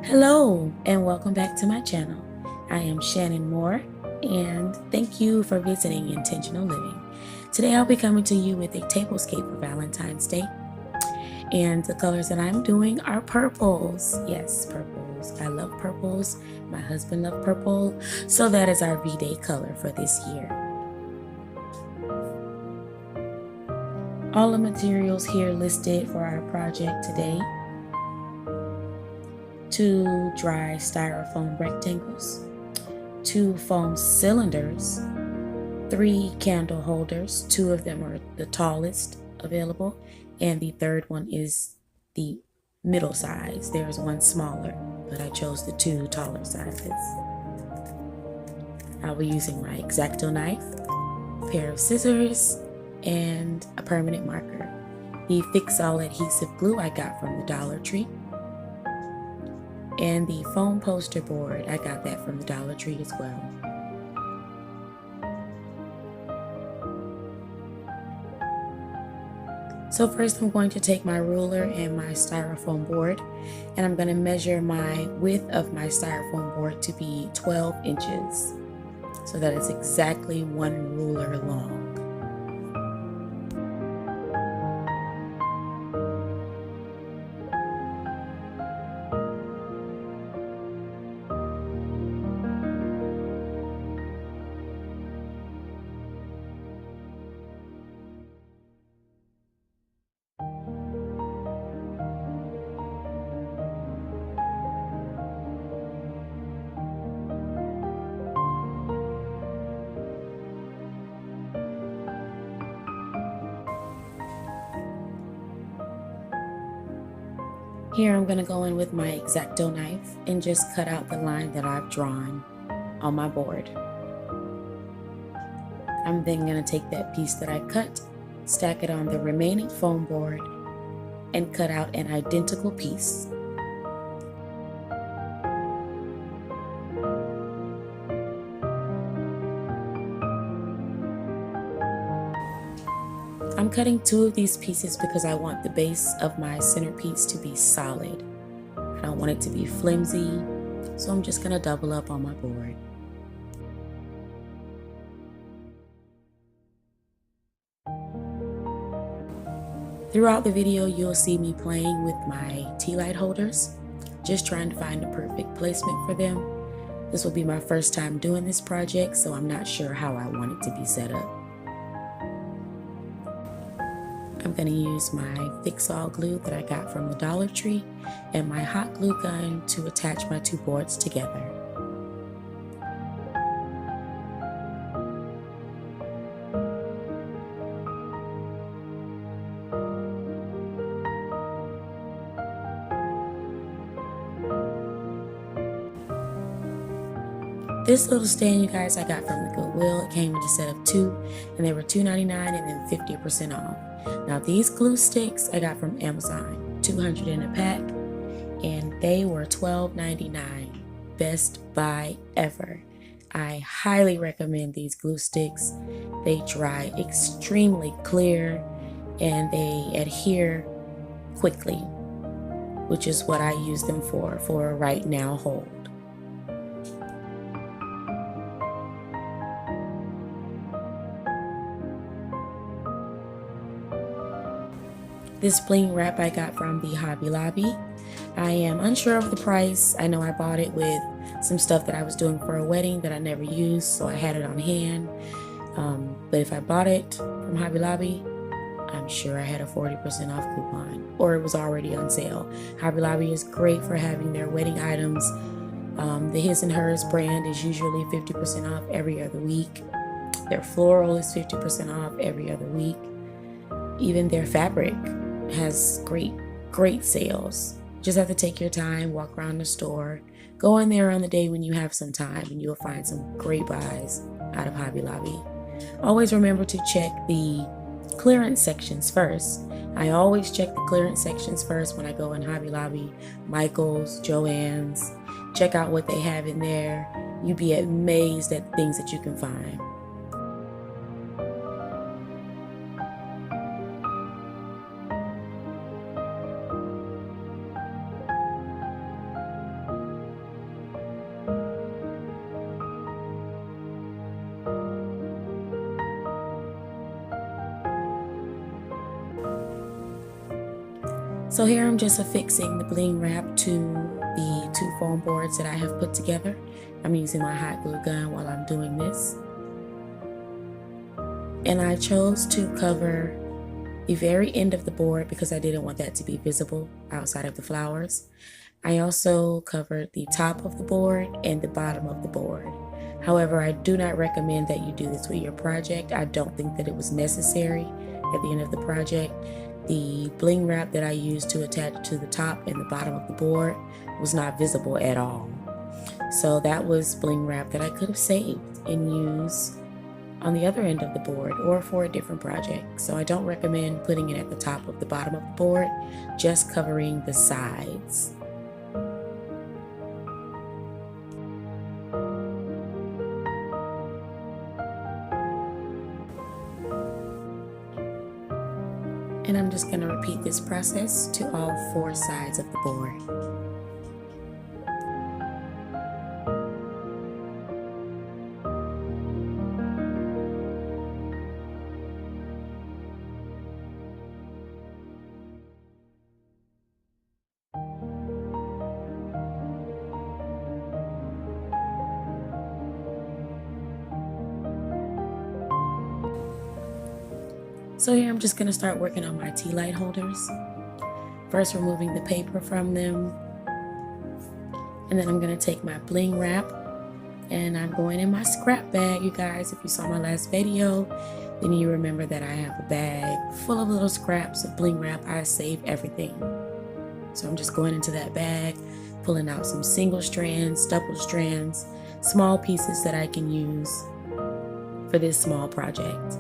Hello and welcome back to my channel. I am Shannon Moore and thank you for visiting Intentional Living. Today I'll be coming to you with a tablescape for Valentine's Day, and the colors that I'm doing are purples. Yes, purples. I love purples. My husband loves purple, so that is our V-Day color for this year. All the materials here listed for our project today: 2 dry styrofoam rectangles, 2 foam cylinders, 3 candle holders. 2 of them are the tallest available, and the third one is the middle size. There's one smaller, but I chose the 2 taller sizes. I'll be using my Exacto knife, a pair of scissors, and a permanent marker. The Fix-All adhesive glue I got from the Dollar Tree, and the foam poster board, I got that from the Dollar Tree as well. So first I'm going to take my ruler and my styrofoam board, and I'm going to measure my width of my styrofoam board to be 12 inches. So that is exactly 1 ruler long. Here I'm going to go in with my Exacto knife and just cut out the line that I've drawn on my board. I'm then going to take that piece that I cut, stack it on the remaining foam board, and cut out an identical piece. I'm cutting 2 of these pieces because I want the base of my centerpiece to be solid. I don't want it to be flimsy, so I'm just going to double up on my board. Throughout the video, you'll see me playing with my tealight holders, just trying to find the perfect placement for them. This will be my first time doing this project, so I'm not sure how I want it to be set up. I'm going to use my Fix-All glue that I got from the Dollar Tree and my hot glue gun to attach my 2 boards together. This little stand, you guys, I got from the Goodwill. It came in a set of 2, and they were $2.99 and then 50% off. Now these glue sticks I got from Amazon, 200 in a pack, and they were $12.99. Best buy ever. I highly recommend these glue sticks. They dry extremely clear and they adhere quickly, which is what I use them for a right now hold. This bling wrap I got from the Hobby Lobby. I am unsure of the price. I know I bought it with some stuff that I was doing for a wedding that I never used, so I had it on hand. But if I bought it from Hobby Lobby, I'm sure I had a 40% off coupon, or it was already on sale. Hobby Lobby is great for having their wedding items. The His and Hers brand is usually 50% off every other week. Their floral is 50% off every other week. Even their fabric has great sales. Just have to take your time, walk around the store, go in there on the day when you have some time, and you'll find some great buys out of Hobby Lobby. Always remember to check the clearance sections first. I always check the clearance sections first when I go in Hobby Lobby, Micheals, Joann's. Check out what they have in there. You'd be amazed at the things that you can find. So here I'm just affixing the bling wrap to the 2 foam boards that I have put together. I'm using my hot glue gun while I'm doing this. And I chose to cover the very end of the board because I didn't want that to be visible outside of the flowers. I also covered the top of the board and the bottom of the board. However, I do not recommend that you do this with your project. I don't think that it was necessary at the end of the project. The bling wrap that I used to attach to the top and the bottom of the board was not visible at all. So that was bling wrap that I could have saved and used on the other end of the board or for a different project. So I don't recommend putting it at the top of the bottom of the board, just covering the sides. And I'm just going to repeat this process to all 4 sides of the board. So here I'm just going to start working on my tea light holders. First removing the paper from them. And then I'm going to take my bling wrap and I'm going in my scrap bag. You guys, if you saw my last video, then you remember that I have a bag full of little scraps of bling wrap. I save everything. So I'm just going into that bag, pulling out some single strands, double strands, small pieces that I can use for this small project.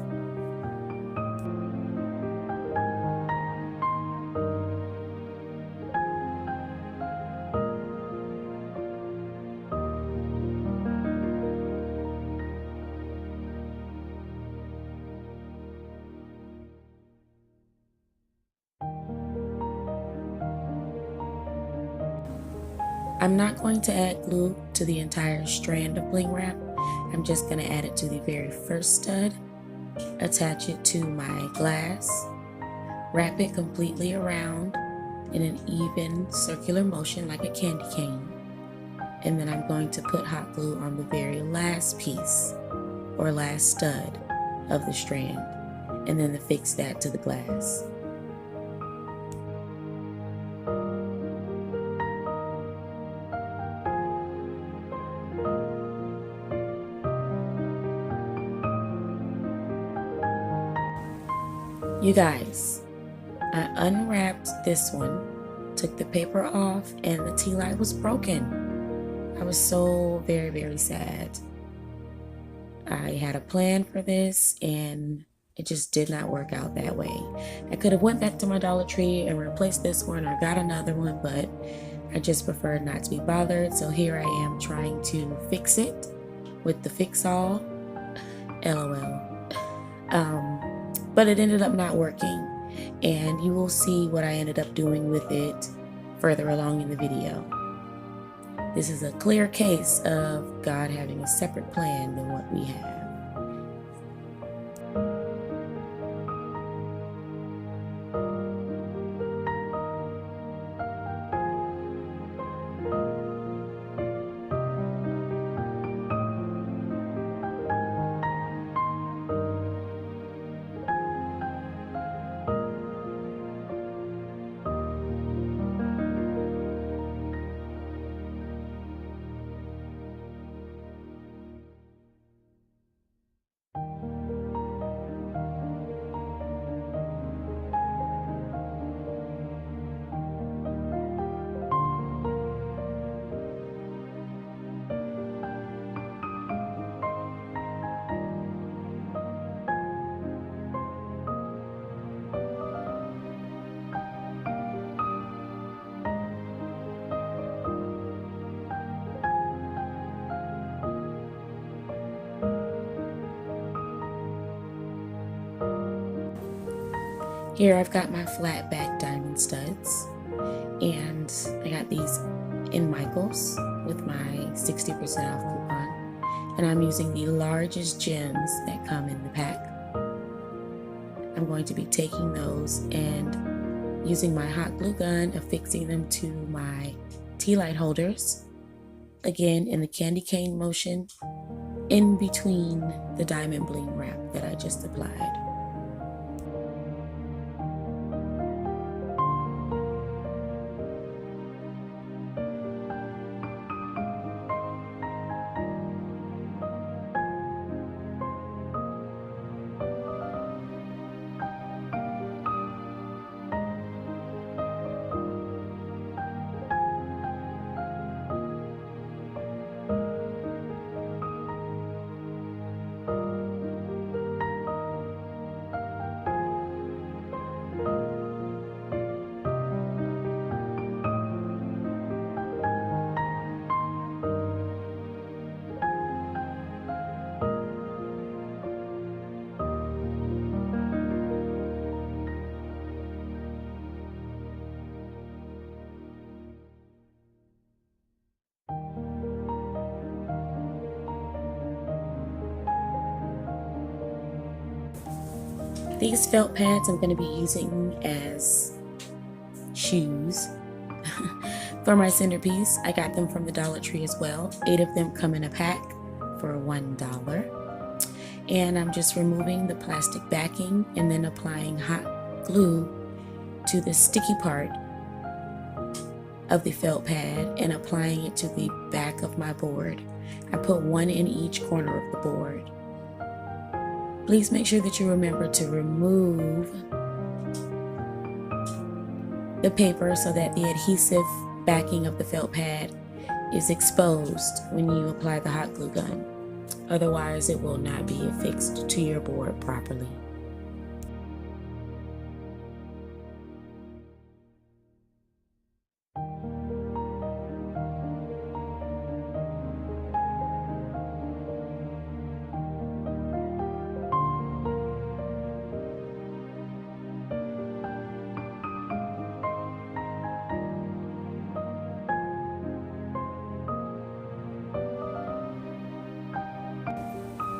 I'm not going to add glue to the entire strand of bling wrap. I'm just going to add it to the very first stud, attach it to my glass, wrap it completely around in an even circular motion like a candy cane. And then I'm going to put hot glue on the very last piece or last stud of the strand and then affix that to the glass. You guys, I unwrapped this one, took the paper off, and the tea light was broken. I was so very, very sad. I had a plan for this and it just did not work out that way. I could have went back to my Dollar Tree and replaced this one or got another one, but I just preferred not to be bothered. So here I am trying to fix it with the fix-all. LOL. But it ended up not working, and you will see what I ended up doing with it further along in the video. This is a clear case of God having a separate plan than what we have. Here I've got my flatback diamond studs, and I got these in Micheals with my 60% off coupon, and I'm using the largest gems that come in the pack. I'm going to be taking those and using my hot glue gun, affixing them to my tea light holders, again in the candy cane motion, in between the diamond bling wrap that I just applied. These felt pads I'm going to be using as shoes for my centerpiece. I got them from the Dollar Tree as well. 8 of them come in a pack for $1. And I'm just removing the plastic backing and then applying hot glue to the sticky part of the felt pad and applying it to the back of my board. I put one in each corner of the board. Please make sure that you remember to remove the paper so that the adhesive backing of the felt pad is exposed when you apply the hot glue gun. Otherwise, it will not be affixed to your board properly.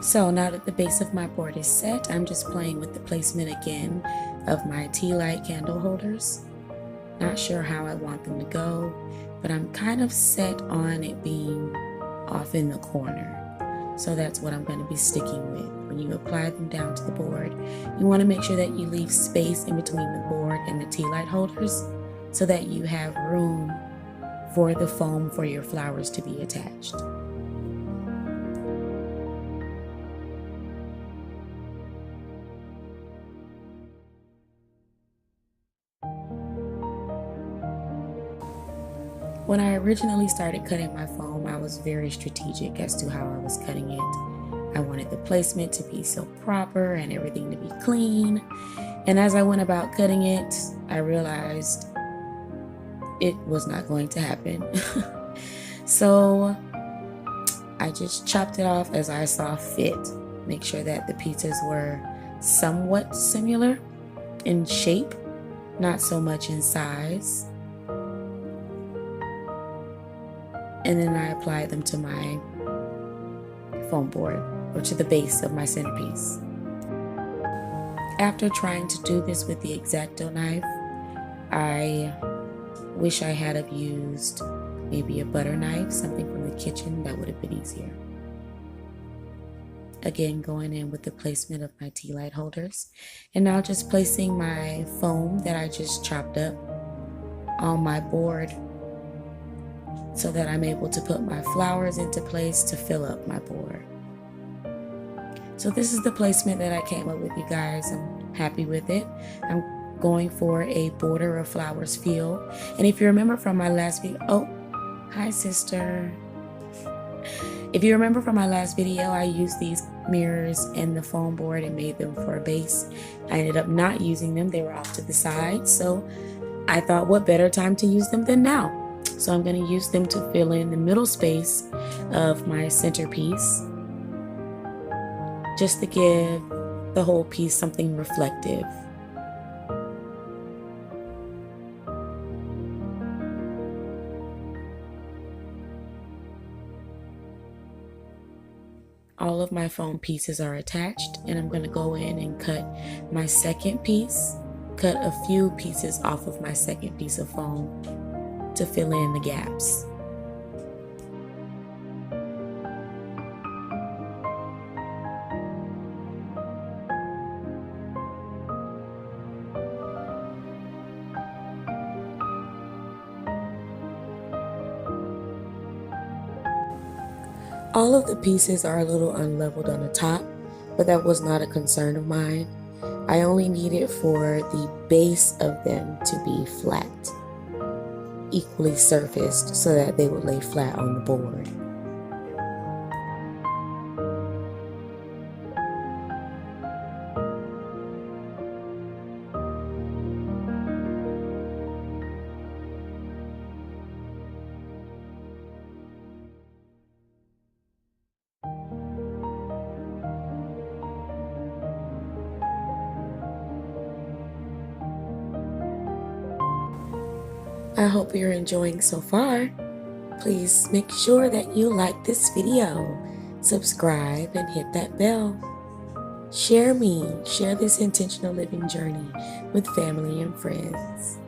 So now that the base of my board is set, I'm just playing with the placement again of my tea light candle holders. Not sure how I want them to go, but I'm kind of set on it being off in the corner. So that's what I'm going to be sticking with. When you apply them down to the board, you want to make sure that you leave space in between the board and the tea light holders so that you have room for the foam for your flowers to be attached. When I originally started cutting my foam, I was very strategic as to how I was cutting it. I wanted the placement to be so proper and everything to be clean. And as I went about cutting it, I realized it was not going to happen. So I just chopped it off as I saw fit. Make sure that the pieces were somewhat similar in shape, not so much in size. And then I applied them to my foam board, or to the base of my centerpiece. After trying to do this with the Exacto knife, I wish I had have used maybe a butter knife, something from the kitchen. That would have been easier. Again, going in with the placement of my tea light holders. And now just placing my foam that I just chopped up on my board, so that I'm able to put my flowers into place to fill up my board. So this is the placement that I came up with, you guys. I'm happy with it. I'm going for a border of flowers feel. And if you remember from my last video, oh, hi sister. If you remember from my last video, I used these mirrors and the foam board and made them for a base. I ended up not using them. They were off to the side. So I thought, what better time to use them than now? So I'm going to use them to fill in the middle space of my centerpiece, just to give the whole piece something reflective. All of my foam pieces are attached, and I'm going to go in and cut my second piece cut a few pieces off of my second piece of foam to fill in the gaps. All of the pieces are a little unleveled on the top, but that was not a concern of mine. I only needed for the base of them to be flat, equally surfaced so that they would lay flat on the board. I hope you're enjoying so far. Please make sure that you like this video, subscribe, and hit that bell. Share this intentional living journey with family and friends.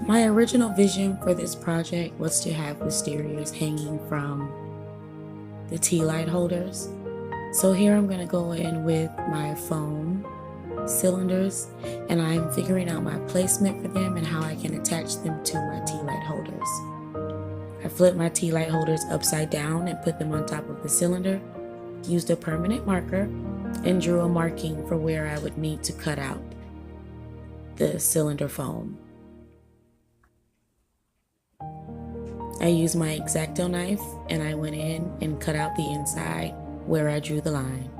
My original vision for this project was to have wisterias hanging from the tea light holders. So here I'm going to go in with my foam cylinders, and I'm figuring out my placement for them and how I can attach them to my tea light holders. I flipped my tea light holders upside down and put them on top of the cylinder, used a permanent marker, and drew a marking for where I would need to cut out the cylinder foam. I used my Exacto knife and I went in and cut out the inside where I drew the line.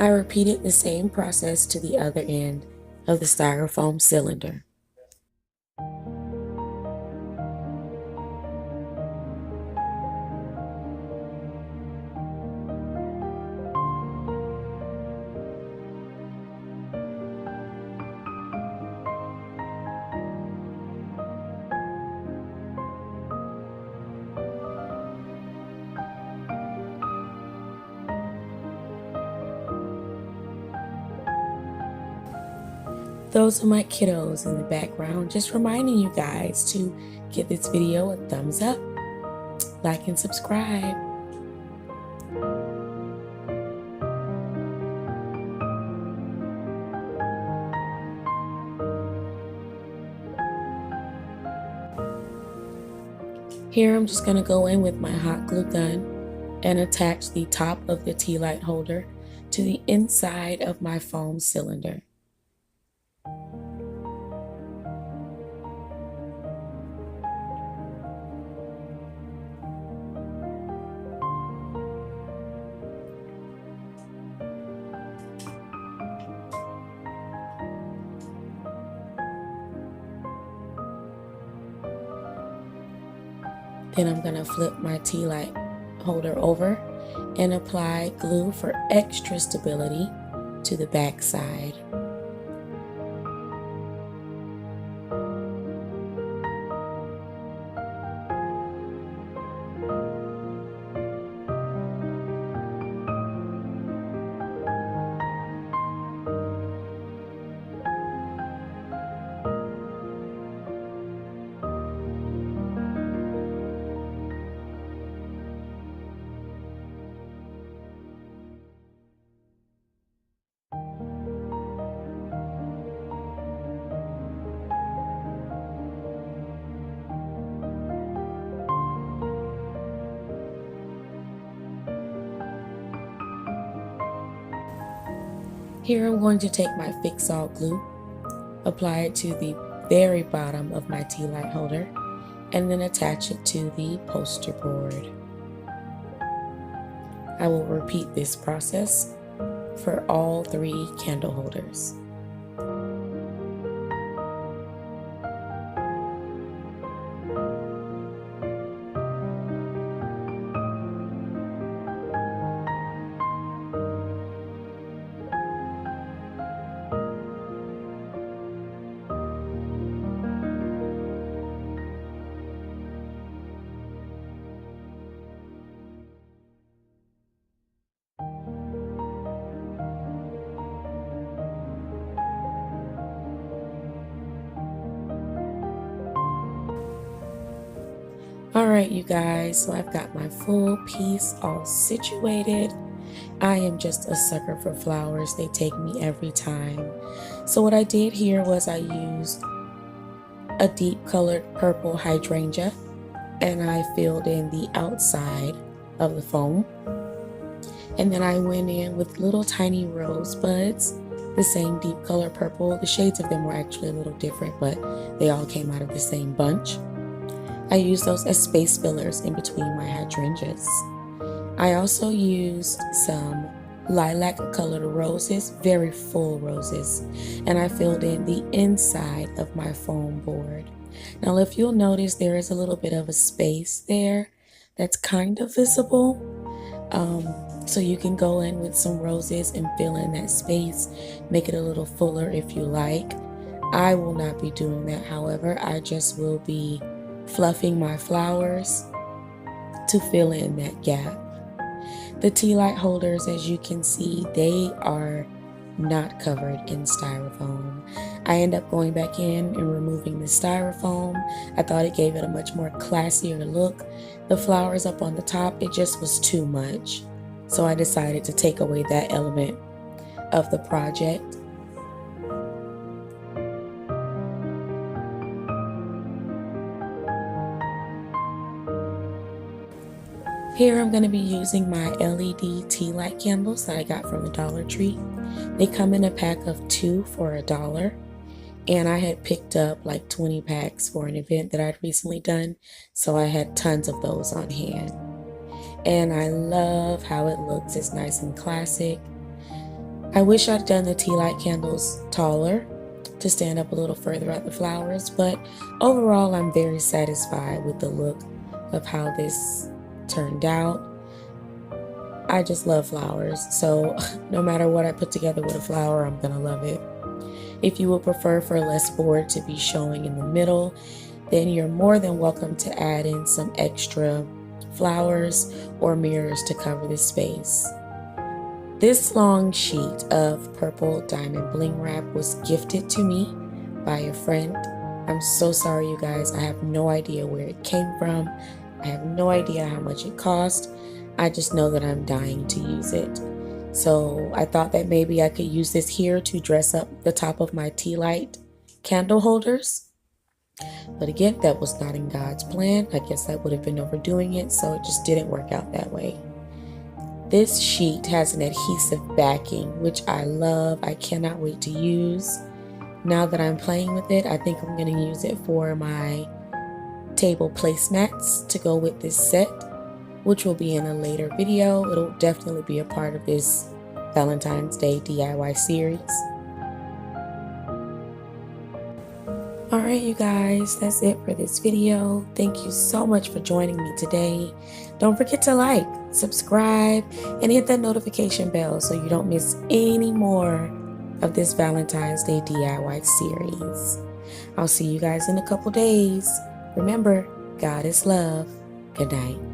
I repeated the same process to the other end of the styrofoam cylinder. Those are my kiddos in the background, just reminding you guys to give this video a thumbs up, like and subscribe. Here I'm just going to go in with my hot glue gun and attach the top of the tea light holder to the inside of my foam cylinder. Then I'm going to flip my tea light holder over and apply glue for extra stability to the back side. Here I'm going to take my fix-all glue, apply it to the very bottom of my tea light holder, and then attach it to the poster board. I will repeat this process for all 3 candle holders. Alright you guys, so I've got my full piece all situated. I am just a sucker for flowers. They take me every time. So what I did here was I used a deep colored purple hydrangea and I filled in the outside of the foam. And then I went in with little tiny rosebuds, the same deep color purple. The shades of them were actually a little different, but they all came out of the same bunch. I used those as space fillers in between my hydrangeas. I also used some lilac colored roses, very full roses, and I filled in the inside of my foam board. Now if you'll notice, there is a little bit of a space there that's kind of visible. So you can go in with some roses and fill in that space, make it a little fuller if you like. I will not be doing that, however. I just will be fluffing my flowers to fill in that gap. The tea light holders, as you can see, they are not covered in styrofoam. I end up going back in and removing the styrofoam. I thought it gave it a much more classier look. The flowers up on the top, it just was too much. So I decided to take away that element of the project. Here I'm going to be using my LED tea light candles that I got from the Dollar Tree. They come in a pack of 2 for $1, and I had picked up like 20 packs for an event that I'd recently done, so I had tons of those on hand. And I love how it looks. It's nice and classic. I wish I'd done the tea light candles taller to stand up a little further at the flowers, but overall I'm very satisfied with the look of how this turned out. I just love flowers, so no matter what I put together with a flower, I'm gonna love it. If you would prefer for less board to be showing in the middle, then you're more than welcome to add in some extra flowers or mirrors to cover the space. This long sheet of purple diamond bling wrap was gifted to me by a friend. I'm so sorry you guys, I have no idea where it came from. I have no idea how much it cost. I just know that I'm dying to use it. So I thought that maybe I could use this here to dress up the top of my tea light candle holders. But again, that was not in God's plan. I guess I would have been overdoing it, so it just didn't work out that way. This sheet has an adhesive backing, which I love. I cannot wait to use. Now that I'm playing with it, I think I'm going to use it for my table placemats to go with this set, which will be in a later video. It'll definitely be a part of this Valentine's Day DIY series. All right, you guys, that's it for this video. Thank you so much for joining me today. Don't forget to like, subscribe, and hit that notification bell so you don't miss any more of this Valentine's Day DIY series. I'll see you guys in a couple days. Remember, God is love. Good night.